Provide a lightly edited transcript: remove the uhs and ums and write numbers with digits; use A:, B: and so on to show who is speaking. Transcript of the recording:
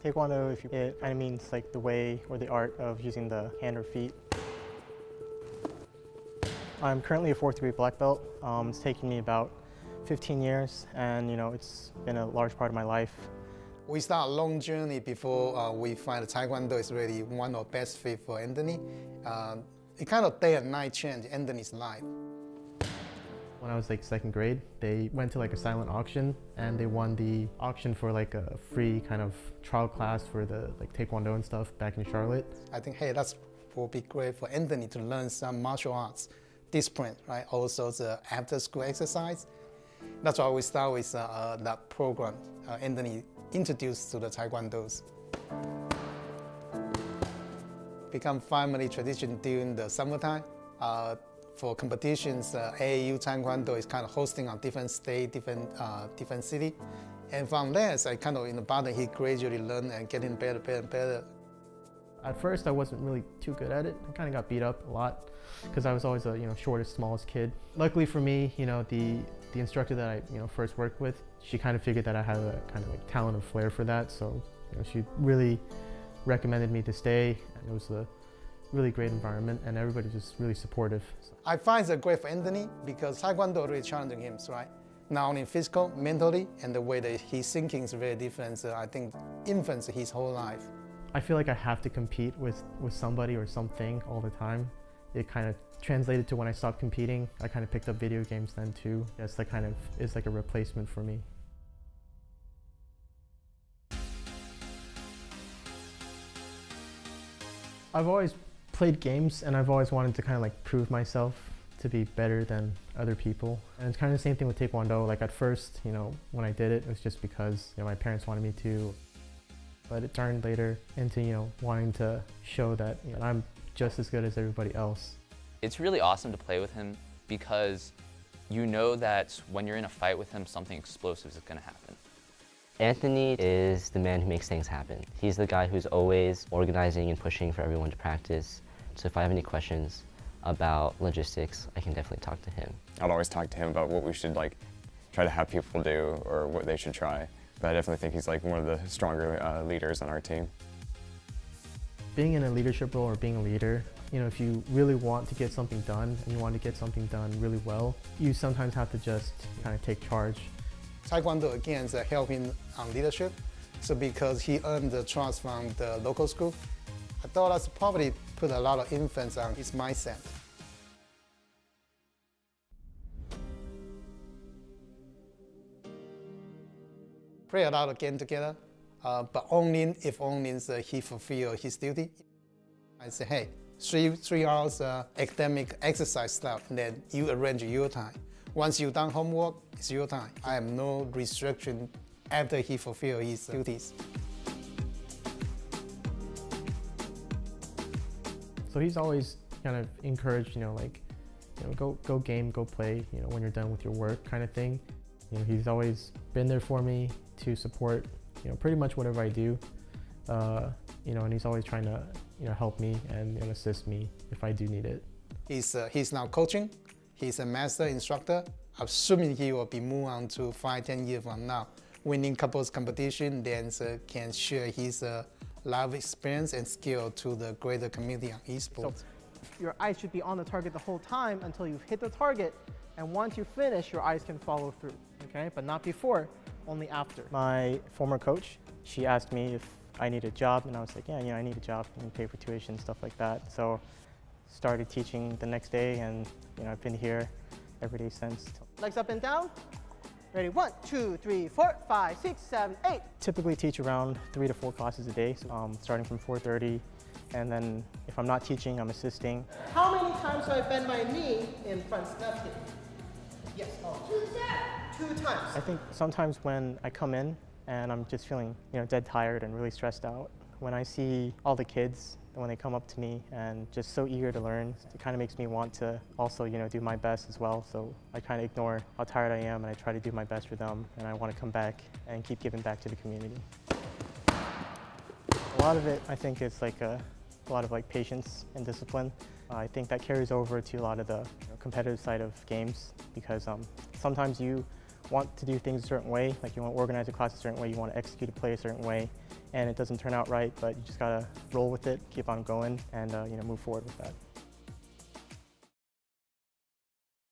A: Taekwondo, it kind of means like the way or the art of using the hand or feet. I'm currently a 4th degree black belt. It's taken me about 15 years, and it's been a large part of my life.
B: We start a long journey before we find Taekwondo is really one of the best fit for Anthony. It kind of day and night changed Anthony's life.
A: When I was like 2nd grade, they went to like a silent auction, and they won the auction for like a free kind of trial class for the like Taekwondo and stuff back in Charlotte.
B: I think, hey, that will be great for Anthony to learn some martial arts discipline, right? Also the after-school exercise. That's why we start with that program. Anthony introduced to the Taekwondos. Become family tradition during the summertime. For competitions, AAU Taekwondo is kind of hosting on different state, different city. And from there, I kind of in the bottom, he gradually learned and getting better, better, and better.
A: At first, I wasn't really too good at it. I kind of got beat up a lot because I was always a shortest, smallest kid. Luckily for me, the instructor that I first worked with, she kind of figured that I had a kind of like talent or flair for that. So she really recommended me to stay, and it was a really great environment, and everybody just really supportive.
B: I find it great for Anthony because Taekwondo really challenging him, right? Not only physical, mentally, and the way that he's thinking is very different. So I think influenced his whole life.
A: I feel like I have to compete with somebody or something all the time. It kind of translated to when I stopped competing. I kind of picked up video games then too. That's like kind of is like a replacement for me. I've always played games, and I've always wanted to kind of like prove myself to be better than other people. And it's kind of the same thing with Taekwondo. Like at first, when I did it, it was just because my parents wanted me to. But it turned later into wanting to show that I'm just as good as everybody else.
C: It's really awesome to play with him because you know that when you're in a fight with him, something explosive is going to happen.
D: Anthony is the man who makes things happen. He's the guy who's always organizing and pushing for everyone to practice. So if I have any questions about logistics, I can definitely talk to him.
E: I'd always talk to him about what we should try to have people do or what they should try. But I definitely think he's one of the stronger leaders on our team.
A: Being in a leadership role or being a leader, if you really want to get something done and you want to get something done really well, you sometimes have to just kind of take charge.
B: Taekwondo again is helping on leadership. So because he earned the trust from the local school, I thought that's probably put a lot of influence on his mindset. Play a lot of games together, but only if he fulfill his duty. I say, hey, three hours academic exercise stuff, and then you arrange your time. Once you've done homework, it's your time. I have no restriction after he fulfill his duties.
A: So he's always kind of encouraged, go game, go play, when you're done with your work kind of thing. He's always been there for me to support, pretty much whatever I do. And he's always trying to, help me and assist me if I do need it.
B: He's now coaching. He's a master instructor. Assuming he will be moved on to 5-10 years from now, winning couples competition, then can share his life experience and skill to the greater community on esports.
F: So your eyes should be on the target the whole time until you've hit the target, and once you finish, your eyes can follow through, okay? But not before, only after.
A: My former coach, she asked me if I need a job, and I was like, yeah, I need a job, and pay for tuition, stuff like that. So started teaching the next day, and I've been here every day since.
F: Legs up and down. Ready, 1, 2, 3, 4, 5, 6, 7, 8.
A: Typically teach around 3 to 4 classes a day, so, starting from 4:30, and then if I'm not teaching, I'm assisting.
F: How many times do I bend my knee in front snap kick? Yes, 2 times.
A: I think sometimes when I come in and I'm just feeling, dead tired and really stressed out, when I see all the kids, when they come up to me and just so eager to learn, it kind of makes me want to also, do my best as well. So I kind of ignore how tired I am, and I try to do my best for them, and I want to come back and keep giving back to the community. A lot of it, I think, is a lot of patience and discipline. I think that carries over to a lot of the competitive side of games, because sometimes you
F: want to do things a certain way, like you want to organize a class a certain way, you want to execute a play a certain way, and it doesn't turn out right, but you just gotta roll with it, keep on going, and move forward with that.